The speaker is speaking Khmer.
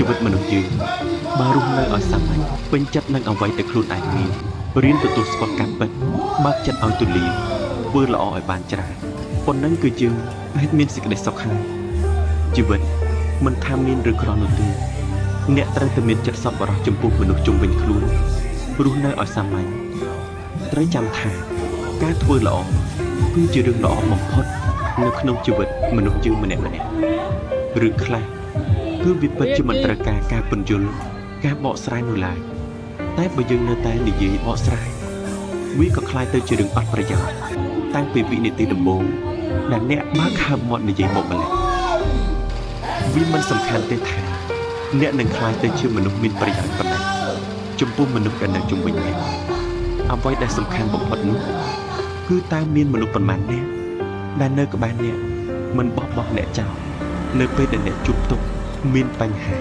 ជីវិតមនុស្សយើងបើរស់នៅឲ្យសាមញ្ញពេញចិត្តនឹងអ្វីដែលខ្លួនឯងមានរៀនទទួលស្គាល់ការពិតបើកចិត្តឲ្យទូលាយធ្វើល្អឲ្យបានច្រើនប៉ុណ្ណឹងគឺយើងអាចមានសេចក្តីសុខហើយជីវិតមិនថាមានឬក្រនោះទេអ្នកត្រូវតែមានចិត្តសប្បុរសចំពោះមនុស្សជុំវិញខ្លួនរស់នៅឲ្យសាមញ្ញត្រូវចាំថាការធ្វើល្អគឺជារឿងល្អបំផុតនៅក្នុងជីវិតមនុស្សយើងម្នាក់ឬខ្លះគឺវាពិតជាមិនត្រូវការពន្យល់ការបកស្រាយនោះឡើយតែបើយើងនៅតែនិយាយបកស្រាយវាក៏คล้ายទៅជារឿងអត់ប្រយោជន៍តាំងពីវិនាទីដំបូងដែលអ្នកបើកហើបមាត់និយាយមកម្ល៉េះវាមិនសំខាន់ទេថាអ្នកនឹងคล้ายទៅជាមនុស្សមានប្រយោជន៍ប៉ុណ្ណាចំពោះមនុស្សដែលនៅជុំវិញអ្នកអ្វីដែលសំខាន់បំផុតនោះគឺតើមានមនុស្សប៉ុន្មានអ្នកដែលនៅក្បែរអ្នកមិនបោះបង់អ្នកចោលនៅពេលដែលអ្នកជួបទុក្ខមានបញ្ហា